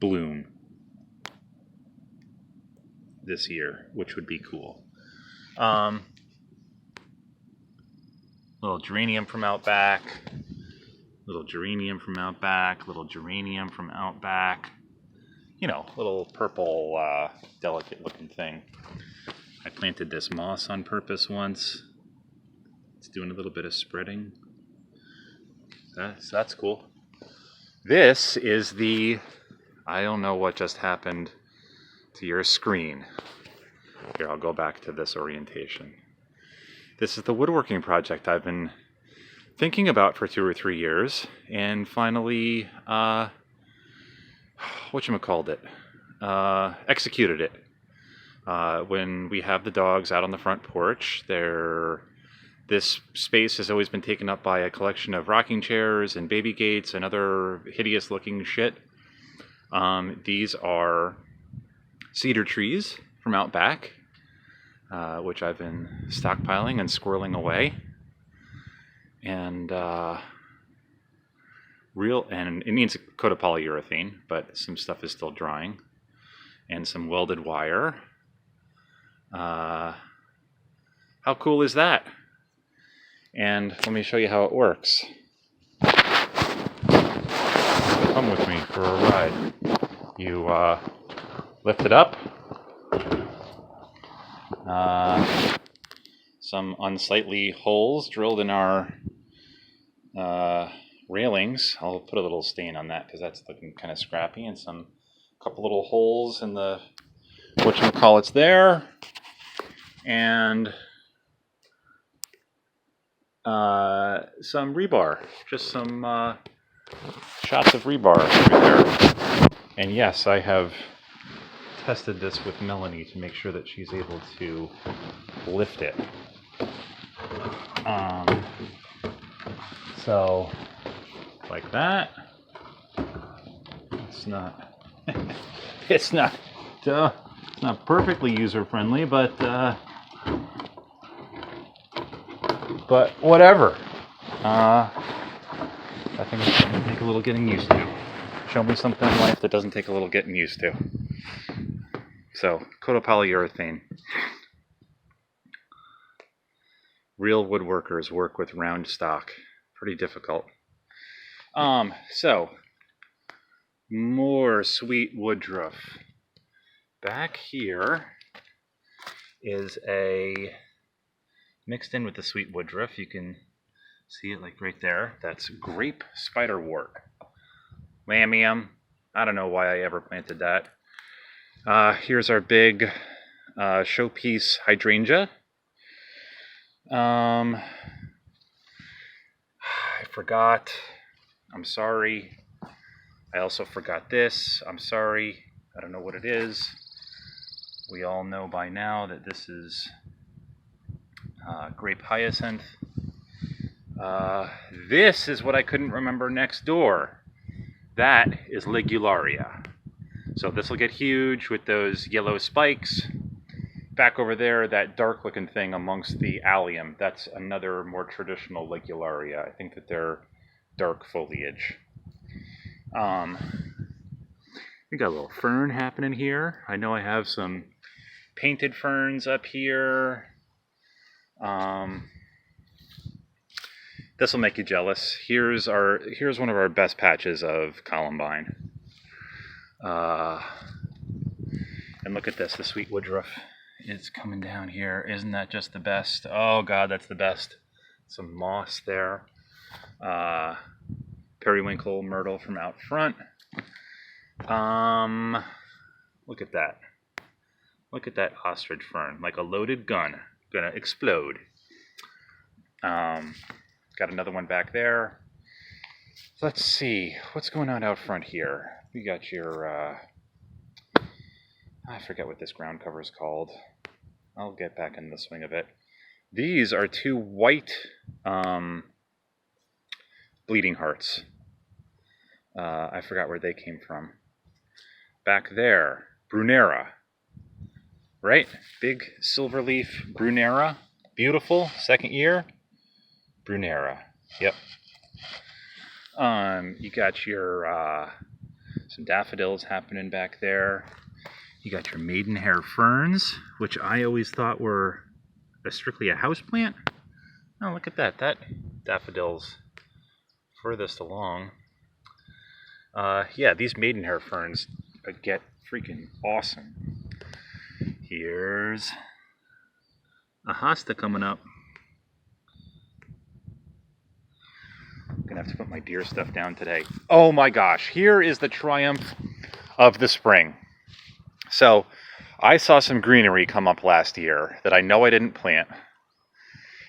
bloom this year, which would be cool. Little geranium from out back, little geranium from out back, little geranium from out back. You know, little purple, delicate looking thing. I planted this moss on purpose once. It's doing a little bit of spreading. That's cool. This is the, I don't know what just happened to your screen. Here, I'll go back to this orientation. This is the woodworking project I've been thinking about for 2 or 3 years, and finally, executed it. When we have the dogs out on the front porch, this space has always been taken up by a collection of rocking chairs and baby gates and other hideous looking shit. These are cedar trees from out back, which I've been stockpiling and squirreling away. And it needs a coat of polyurethane, but some stuff is still drying. And some welded wire. How cool is that? And let me show you how it works. Come with me for a ride. You lift it up. Some unsightly holes drilled in our railings. I'll put a little stain on that because that's looking kind of scrappy, and couple little holes in the whatchamacallits there, and some rebar, just some shots of rebar right there. And yes, I have tested this with Melanie to make sure that she's able to lift it. So like that. It's not perfectly user friendly, but whatever. I think it's going to take a little getting used to. Show me something in life that doesn't take a little getting used to. So, coat of polyurethane. Real woodworkers work with round stock. Pretty difficult. So, more sweet woodruff. Back here is mixed in with the sweet woodruff. You can see it like right there. That's grape spiderwort. Lamium. I don't know why I ever planted that. Here's our big showpiece hydrangea. I forgot. I'm sorry. I also forgot this. I'm sorry. I don't know what it is. We all know by now that this is grape hyacinth. This is what I couldn't remember next door. That is Ligularia. So this will get huge with those yellow spikes. Back over there, that dark looking thing amongst the allium, that's another more traditional Ligularia. I think that they're dark foliage. We got a little fern happening here. I know I have some painted ferns up here. This will make you jealous. Here's one of our best patches of columbine. And look at this, the sweet woodruff. It's coming down here. Isn't that just the best? Oh God, that's the best. Some moss there. Periwinkle myrtle from out front. Look at that. Look at that ostrich fern, like a loaded gun, gonna explode. Got another one back there. Let's see, what's going on out front here? We got your, I forget what this ground cover is called. I'll get back in the swing of it. These are 2 white bleeding hearts. I forgot where they came from. Back there, Brunera. Right? Big silver leaf Brunera. Beautiful. 2nd year. Brunera. Yep. You got your Some daffodils happening back there. You got your maidenhair ferns, which I always thought were strictly a house plant. Oh, look at that. That daffodil's furthest along. Yeah, these maidenhair ferns get freaking awesome. Here's a hosta coming up. I'm gonna have to put my deer stuff down today. Oh my gosh, here is the triumph of the spring. So, I saw some greenery come up last year that I know I didn't plant.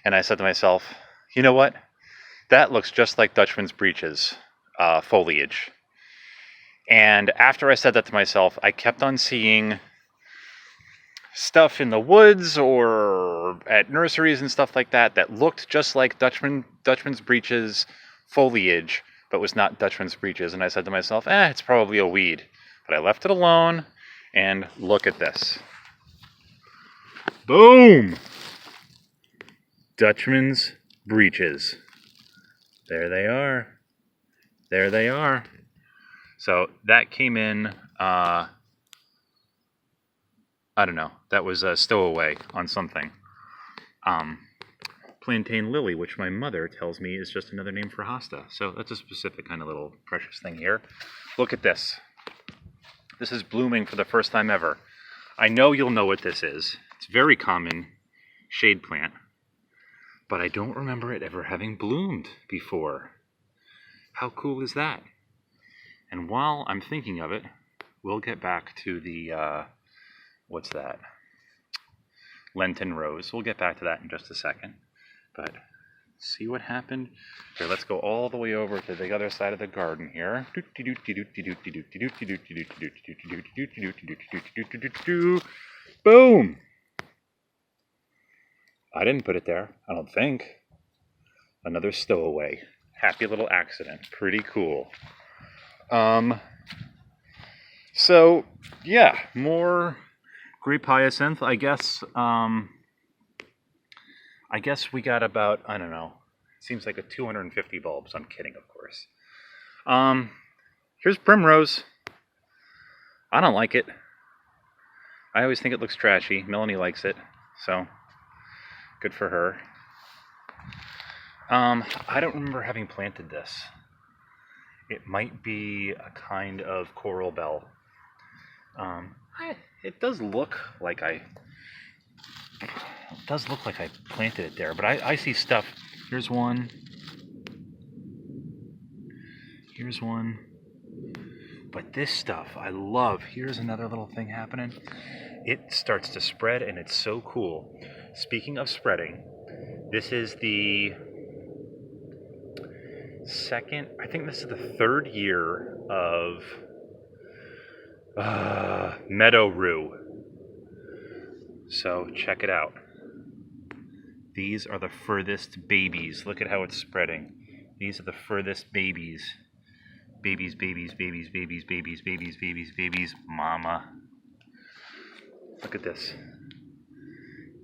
And I said to myself, you know what? That looks just like Dutchman's Breeches foliage. And after I said that to myself, I kept on seeing stuff in the woods or at nurseries and stuff like that that looked just like Dutchman's Breeches foliage, but was not Dutchman's Breeches. And I said to myself, it's probably a weed. But I left it alone, and look at this. Boom! Dutchman's Breeches. There they are. There they are. So that came in, I don't know, that was a stowaway on something. Plantain lily, which my mother tells me is just another name for hosta. So that's a specific kind of little precious thing here. Look at this. This is blooming for the first time ever. I know you'll know what this is. It's a very common shade plant, but I don't remember it ever having bloomed before. How cool is that? And while I'm thinking of it, we'll get back to the, what's that? Lenten rose. We'll get back to that in just a second. But see what happened? Here, let's go all the way over to the other side of the garden here. Boom! I didn't put it there, I don't think. Another stowaway. Happy little accident. Pretty cool. So, yeah, more grape hyacinth. I guess we got about, I don't know, seems like 250 bulbs. I'm kidding, of course. Here's primrose. I don't like it. I always think it looks trashy. Melanie likes it, so good for her. I don't remember having planted this. It might be a kind of coral bell. It does look like I planted it there, but I see stuff. Here's one. Here's one. But this stuff I love. Here's another little thing happening. It starts to spread, and it's so cool. Speaking of spreading, this is the second, I think this is the third year of meadow rue. So check it out. These are the furthest babies. Look at how it's spreading. These are the furthest babies. Babies, babies, babies, babies, babies, babies, babies, babies, mama. Look at this.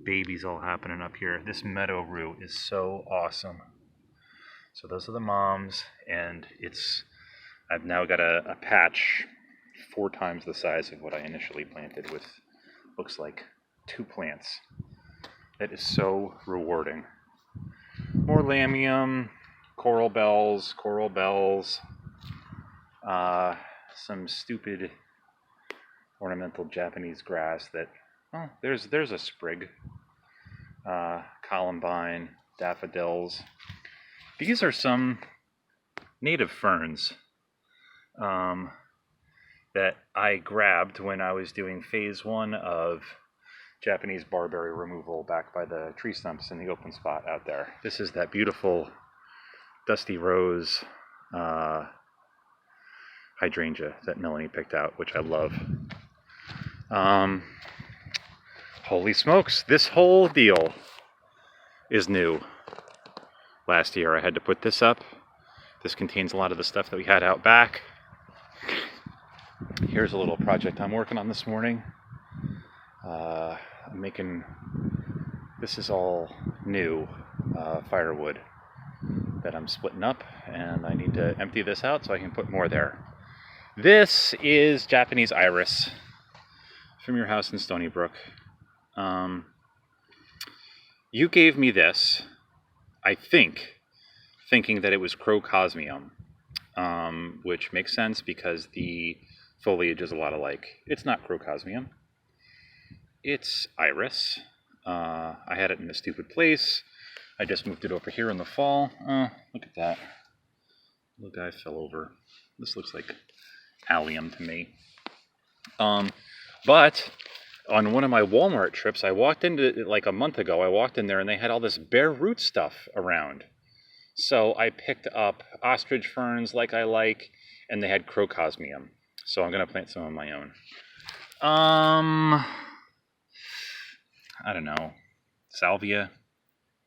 Babies all happening up here. This meadow rue is so awesome. So those are the moms, and I've now got a patch 4 times the size of what I initially planted with, looks like 2 plants. That is so rewarding. More lamium, coral bells, some stupid ornamental Japanese grass that, oh, there's a sprig. Columbine, daffodils. These are some native ferns that I grabbed when I was doing phase 1 of Japanese barberry removal back by the tree stumps in the open spot out there. This is that beautiful dusty rose hydrangea that Melanie picked out, which I love. Holy smokes, this whole deal is new. Last year I had to put this up. This contains a lot of the stuff that we had out back. Here's a little project I'm working on this morning. I'm making, this is all new firewood that I'm splitting up, and I need to empty this out so I can put more there. This is Japanese iris from your house in Stony Brook. You gave me this, I think, thinking that it was crocosmium, which makes sense because the foliage is a lot alike. It's not crocosmium. It's iris. I had it in a stupid place. I just moved it over here in the fall. Look at that. Little guy fell over. This looks like allium to me. But on one of my Walmart trips, I walked into it like a month ago. I walked in there and they had all this bare root stuff around. So I picked up ostrich ferns like I like, and they had crocosmium. So I'm going to plant some of my own. I don't know. Salvia?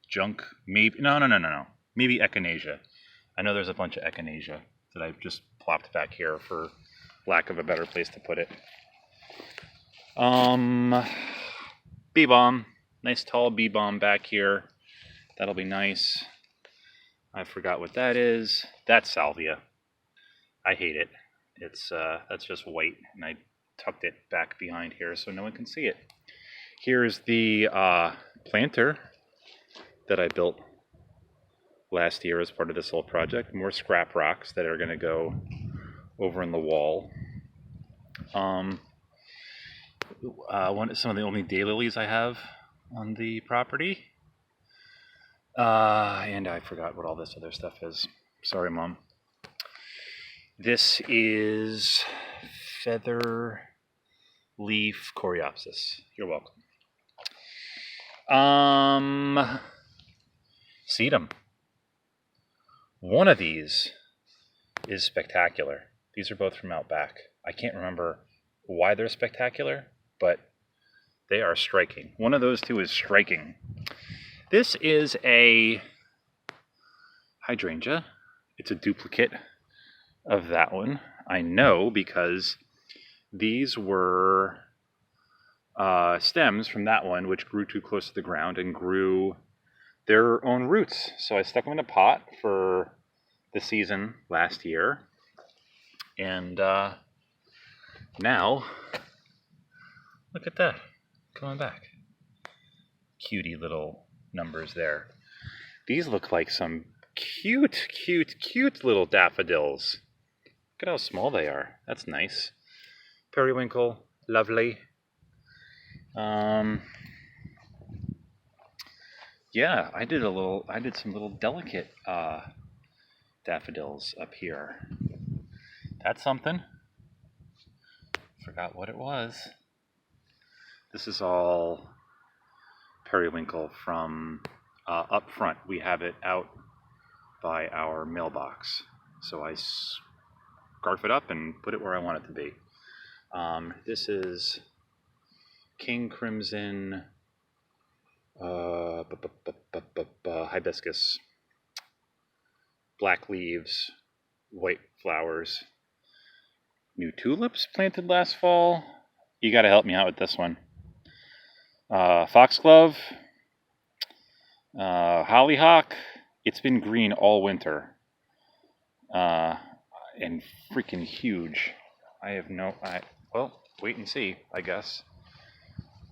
Junk? Maybe. No. Maybe echinacea. I know there's a bunch of echinacea that I've just plopped back here for lack of a better place to put it. Bee balm. Nice tall bee balm back here. That'll be nice. I forgot what that is. That's salvia. I hate it. It's that's just white, and I tucked it back behind here so no one can see it. Here's the planter that I built last year as part of this whole project. More scrap rocks that are going to go over in the wall. Some of the only daylilies I have on the property. And I forgot what all this other stuff is. Sorry, Mom. This is feather leaf coreopsis. You're welcome. Sedum. One of these is spectacular. These are both from Outback. I can't remember why they're spectacular, but they are striking. One of those two is striking. This is a hydrangea. It's a duplicate of that one. I know because these were stems from that one, which grew too close to the ground and grew their own roots. So I stuck them in a pot for the season last year. And now, look at that, coming back. Cutie little numbers there. These look like some cute little daffodils. Look at how small they are. That's nice. Periwinkle, lovely. Yeah, I did some little delicate daffodils up here. That's something. Forgot what it was. This is all periwinkle from up front. We have it out by our mailbox. So I scarf it up and put it where I want it to be. This is King Crimson hibiscus. Black leaves, white flowers. New tulips planted last fall. You got to help me out with this one. Foxglove, hollyhock. It's been green all winter, and freaking huge. Well, wait and see, I guess.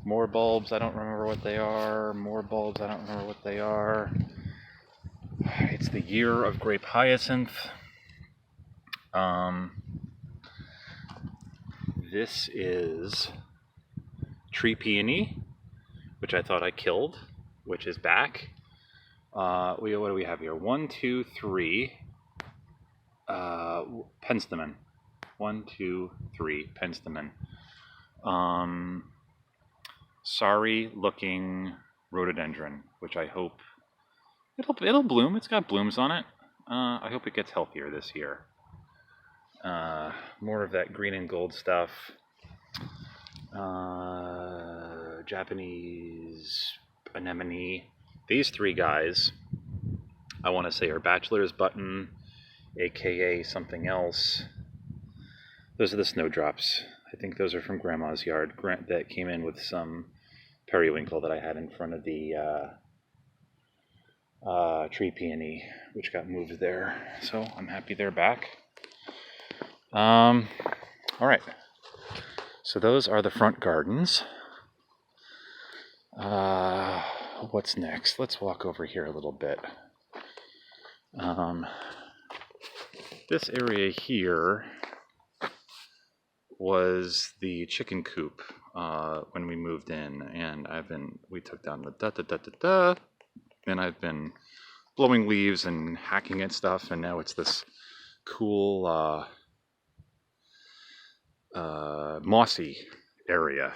More bulbs, I don't remember what they are. More bulbs, I don't remember what they are. It's the year of grape hyacinth. This is tree peony, which I thought I killed, which is back. What do we have here? 1, 2, 3. Penstemon. 1, 2, 3. Penstemon. Sorry looking rhododendron, which I hope it'll bloom. It's got blooms on it. I hope it gets healthier this year. More of that green and gold stuff. Japanese anemone. These three guys, I want to say, are bachelor's button, aka something else. Those are the snowdrops. I think those are from Grandma's yard that came in with some periwinkle that I had in front of the tree peony, which got moved there. So I'm happy they're back. All right. So those are the front gardens. What's next? Let's walk over here a little bit. This area here was the chicken coop when we moved in, and we took down the da-da-da-da-da, and I've been blowing leaves and hacking at stuff, and now it's this cool mossy area.